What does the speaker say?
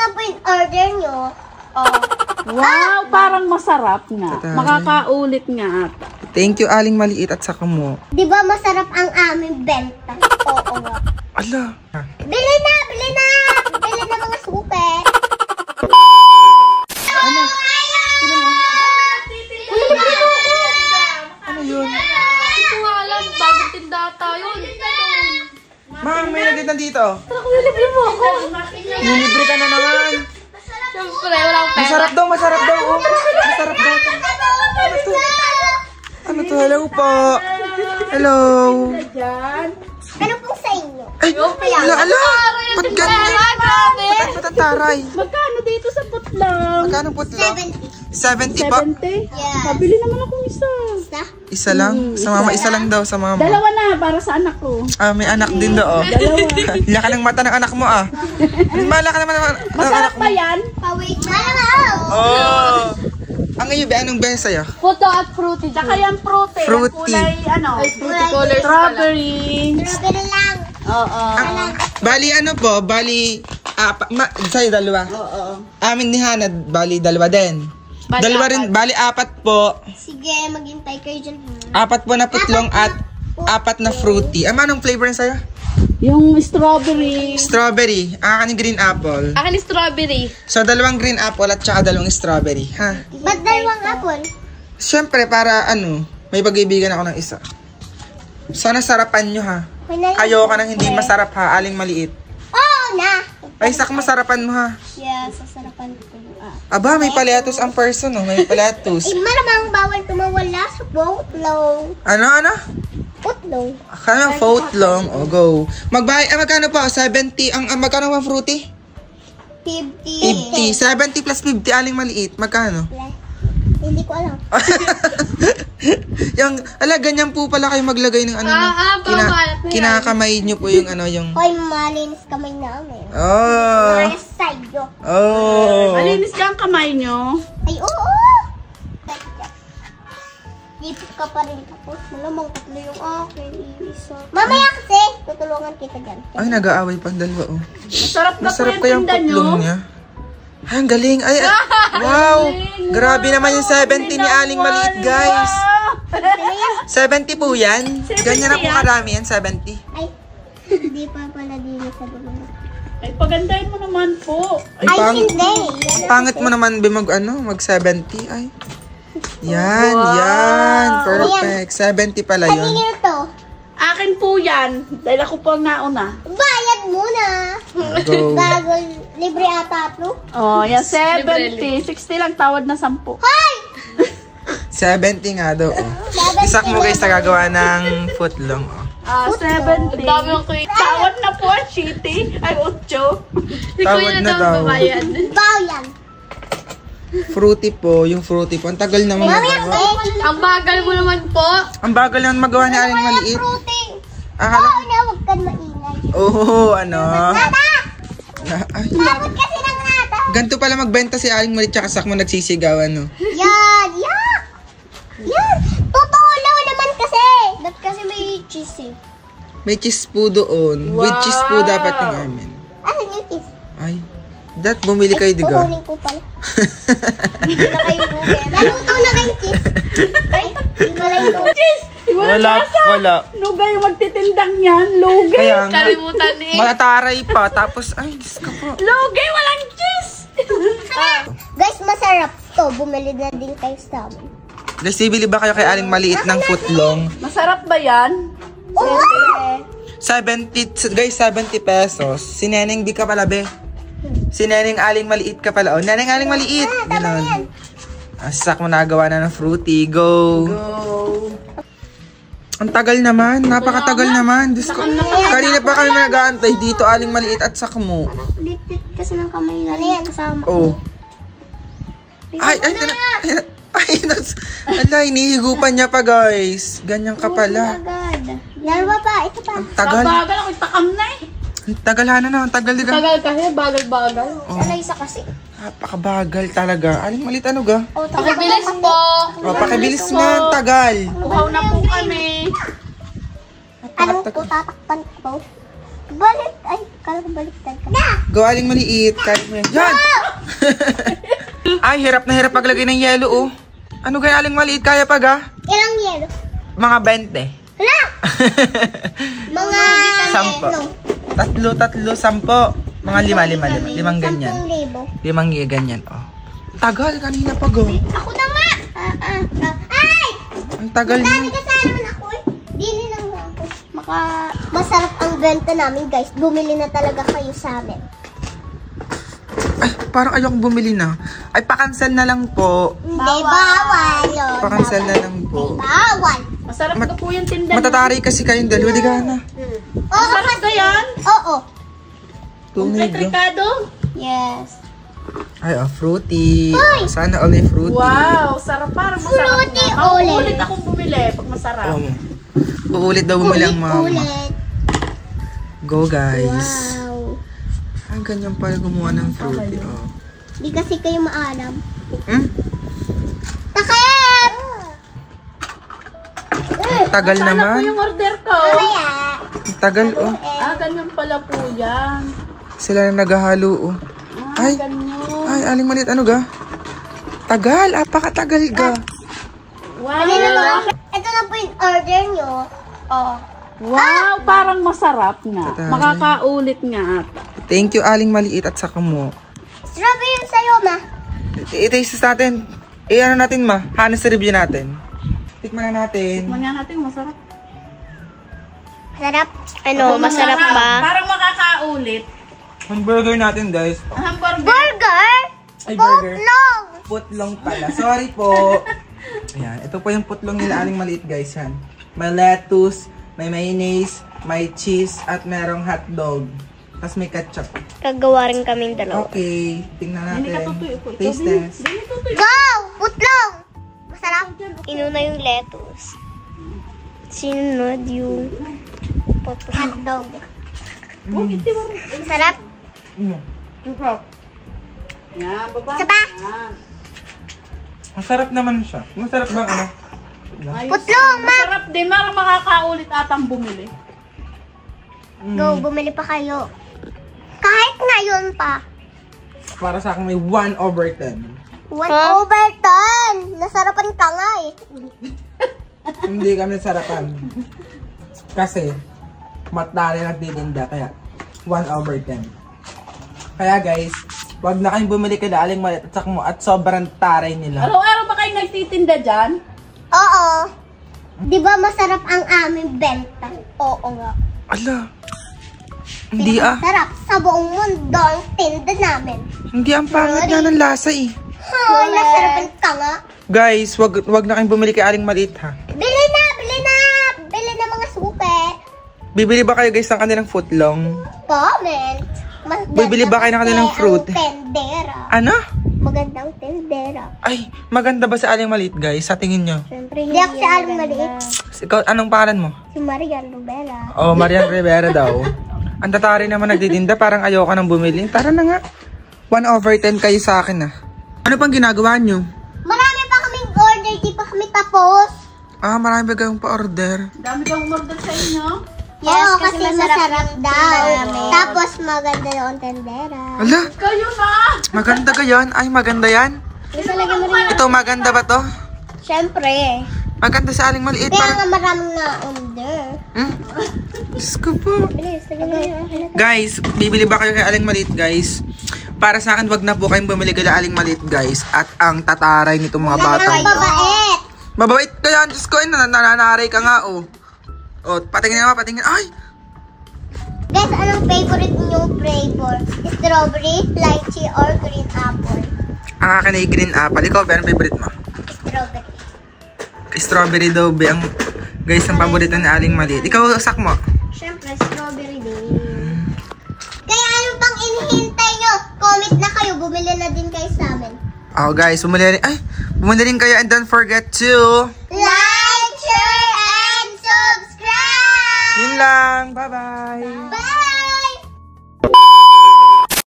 nga po yung order nyo. Oh. Wow, parang masarap nga. Tataray. Makakaulit nga ata. Thank you, Aling Maliit at saka mo. Di ba masarap ang aming benta? Oo nga. Ala. Bili na! Bili na! Bili na mga supe. Ano? Ano yun? Hindi ko nga alam, bagong tindata yun. Ma'am, may nagitan dito. Libre mo ako. Nilibre ka na naman. Siyempre, wala akong pera. Masarap daw, masarap daw. Oh. Masarap daw. Ano to? Ano to? Hello po. Hello. Ano pong sa inyo? Ay, ala, ala. Ba't ganyan? Grabe. Ba't ang taray? Magkano dito sa putlang? Magkano po ito? 70 po. 70? Yeah. Mabili naman akong isa. Isa lang? Sa mama, isa lang daw sa mama. Dalawa na para sa anak ko. Ah, may anak din daw. Oh. Dalawa. Laka ng mata ng anak mo ah. Mala ka naman ng anak Masarap mo. ba yan? Pawait na. Oh. Ang iyo ba? Anong best sa'yo? Puto at fruity. Tsaka yan fruity. Fruity. Kulay ano? Fruity colors pala. Strawberry. Strawberry lang. Oo. Bali ano po? Bali, sa'yo dalawa. Oo. Amin ni Hana, bali dalawa din. Bali Dalawa rin, bali apat po. Sige, maghintay kayo dyan. Apat po na putlong at apat na fruity. Anong flavor na sa'yo? Yung strawberry. Strawberry. Akin yung green apple. Akin yung strawberry. So, dalawang green apple at saka dalawang strawberry. Ha? Ba't dalawang apple? Siyempre, para may pag-ibigan ako ng isa. Sana sarapan nyo ha. Ayoko nang hindi masarap ha, Aling Maliit. Oo na. Ay, sak masarapan mo ha. Yeah, sasarapan ko. Aba, may paletos ang person oh. May paletos. Eh, malamang bawal tumawala sa boatlow. Ano? Boatlow. Akala footlong. O, go. Magkano po? 70. Magkano ang fruity? 50. 50. 70 plus 50, Aling Maliit. Magkano? Hindi ko alam. Ganyan po pala kayo maglagay ng kinakamay nyo po yung yung... Hoy, malinis kamay namin. Oh. Malinis sa'yo. Oh. Malinis ka ang kamay nyo. Ay, oo. Lipit ka pa rin. Tapos, malamang tatlo yung akin. Isa. Mamaya kasi, tutulungan kita dyan. Ay, nag-aaway pa ang dalawa oh. Masarap na Masarap po kayang yung tinda nyo. putlong niya. Ay, ang galing. Ay, wow. Grabe naman yung 70 ni Aling Maliit, guys. 70 po yan. Ganyan na po karami yan, 70. Ay, hindi pa pala din sa dulo. Ay, pagandahin mo naman po. Ay, hindi. pangit mo naman mag 70. Ay. Yan. Perfect. 70 pala yun. Kanino to? Akin po yan. Dahil ako po ang nauna. Bayad muna. Go. Bago, libre ata to. Oh, yan 70. 60 lang, tawad na 10. Hoy! 70 nga daw. Oh. Isak mo guys na gagawa ng footlong. Oh. 70. Dami ang kuya. Tawad na po ang chiti. Ay, 8. Tawad na daw. Bayan. Fruity po. Yung fruity po. Ang tagal naman magawa. Ang bagal mo naman po. Ang bagal naman magawa ni Aling Maliit. Fruity. Akala. Oo na, huwag kang maingay. Nata! Ay. Takot kasi ng nata. Ganito pala magbenta si Aling Maliit tsaka Sakmo nagsisigawan, no? Yan! Totoo lang naman kasi. Ba't kasi may cheese eh? May cheese po doon. With cheese po dapat yung amin. Asan yung cheese? Ay. Bumili kayo, diga? Kukunin ko pala. Hindi na kayo bugay. Naluto na kayong cheese. Ay, hindi na lang yung cheese. Wala. Lugay yung magtitindang yan. Lugay. Kaya nga. Kalimutan eh. Mataray pa. Tapos, ay, Diyos ka po. Lugay, walang cheese. Guys, masarap to. Bumili na din kayo sa amin. Guys, bibili ba kayo kay Aling Maliit ng footlong? Masarap ba yan? Oo! 70, guys, 70 pesos. Si Neneng di ka pala, be. Si Neneng Aling Maliit ka pala. Oh, Neneng Aling Maliit. Ganon. Asak mo nagawa na ng fruity. Go. Ang tagal naman. Napakatagal naman. Diyos ko. Kanina pa kami nag-aantay dito, Aling Maliit at Sakmo. Litit kasi ng kamay na rin kasama. Oh. Ay, ala, hinihigupan niya pa, guys. Ganyan ka pala. Agad. Dalawa pa, ito pa. Ang tagal. Bagal ako, takam na eh. Ang tagal, Hana na. Ang tagal, diga. Tagal kasi, bagal-bagal. Sana isa kasi. Napakabagal talaga. Aling Maliit, ano ga? Oh, Pakibilis po. O, pakibilis mo. Ang tagal. Uhaw na po kami. Anong po tatakpan ko? Balik, ay. Kala ko baliktad ka. Go, aling maliit. Kahit mo yan. Yan! Ay, hirap na hirap paglagay ng yelo, oh. Ano kaya aling maliit? Kaya pa ga? Ilang yelo? Mga 20. Hala! Mga... 10. Tatlo, 10. Mga 5. 5 ganyan. 10,000. 5 ganyan, oh. Tagal, kanina pa, go. Ako na nga! Ay! Ang tagal Dami mo. ka sana naman ako eh. Dili lang ako. Masarap ang benta namin guys. Bumili na talaga kayo sa amin. Ay, parang ayokong bumili na. Ay, pakansel na lang po. Hindi, bawal yun. Pakansel na lang po. Bawal. Masarap na po yung tindahan. Matatari kasi kayong dalawa, di gana. Oo, Masarap ba yan? Oo. Tunay, Complete go. Ricardo? Yes. Ay, oh, fruity. Hoy! Sana all yung fruity. Wow, sarap. Parang masarap Fruity na. ulit. Ulit akong bumili pag masarap. Uulit daw bumili ang mama. Ulit. Go, guys. Wow. Ang ganyan pala gumawa ng fruity. Oh. Di kasi kayo maalam. Hmm? Takip! Tagal Sana po naman. yung order ko. Kaya. Ang tagal, oh. Ganyan pala po yan. Sila na naghahalo, oh. Ay, Ganyan. ay, aling maliit. Ano ga? Tagal, apakatagal ga. Wow. Ito na po yung order nyo. Oh. Wow, parang masarap nga. Tatay. Makakaulit nga ata. Thank you, aling maliit at saka mo. Strawberry yun sa'yo, ma. I-taste natin. Ano natin, ma? Hanes review natin. Tikman na natin. Tikman nga natin, masarap. Sarap. Masarap. Parang makakaulit. Hamburger natin, guys. Hamburger. Burger? Ay, burger. Putlong. Putlong pala. Sorry po. Ayan. Ito po yung putlong nila aling maliit, guys. Yan. May lettuce, may mayonnaise, may cheese, at merong hotdog. Tapos may ketchup. Kagawa rin kaming dalawa. Okay. Tingnan Hindi ka natin. tutuyo po. Taste test. Hindi tutuyo. Go! Putlong! Masarap. Inuna yung lettuce. Sinunod yung hotdog. Masarap. Yan, baba. Isa pa? Yan. Masarap naman siya. Masarap bang ano? Ayos. Putlong, ma! Masarap din. Parang makakaulit atang bumili. Go, bumili pa kayo. Kahit ngayon pa. Para sa akin may 1/10. 1/10! Nasarapan ka nga eh. Hindi kami sarapan. Kasi, matari nagtitinda. Kaya, 1/10. Kaya guys, wag na kayong bumili kay aling maliit at saka mo at sobrang taray nila. Araw-araw ba kayo nagtitinda dyan? Oo. Di ba masarap ang aming benta? Oo nga. Ala. Hindi ah. Masarap sa buong mundo ang tinda namin. Hindi ang pangit nga ng lasa eh. Hoy, nasarapan ka nga. Guys, wag na kayong bumili kay aling maliit ha. Bili na! Bili na! Bili na mga suke. Bibili ba kayo guys ng kanilang footlong? Comment. Mas Bibili ba kayo ng kanilang kasi fruit? ang tendera. Ano? Magandang tendera. Ay, maganda ba si aling maliit guys? Sa tingin nyo? Siyempre, hindi ako si Aling Maliit. Ikaw, anong pangalan mo? Si Marian Rubela. Oh, Marian Rivera daw. Ang tatari naman nagtitinda, parang ayoko nang bumili. Tara na nga. 1/10 kayo sa akin ah. Ano pang ginagawa nyo? Marami pa kaming order, di pa kami tapos. Ah, marami ba kayong pa-order? Dami kang umorder sa inyo. Oo, kasi masarap daw. Tapos maganda yung tendera. Ala, Kayo na! maganda ka yan? Ay, maganda yan? Gusto lagyan mo rin. Ito, maganda ba to? Siyempre. Maganda sa aling maliit. Kaya nga Parang, maraming na order. Diyos ko po. Bilis, lagyan mo rin. Guys, bibili ba kayo kay aling maliit guys? Para sa akin, wag na po kayong bumili kay aling maliit guys. At ang tataray nito mga batang. Ang babait. Mababait ka yan, Diyos ko. Nananaray ka nga, oh. Oh, patingin nga, patingin. Ay! Guys, anong favorite niyong flavor? Strawberry, lychee, or green apple? Ang akin ay green apple. Ikaw, ba, anong favorite mo? Strawberry. Strawberry daw, be. Ang, guys, ang paborito ni aling maliit. Ikaw, sak mo. Siyempre, strawberry din. Kaya ano pang inihintay nyo? Comment na kayo, bumili na din kayo sa amin. Oh, guys, bumili rin kayo and don't forget to... Like, share, and subscribe! Yun lang. Bye-bye. Bye!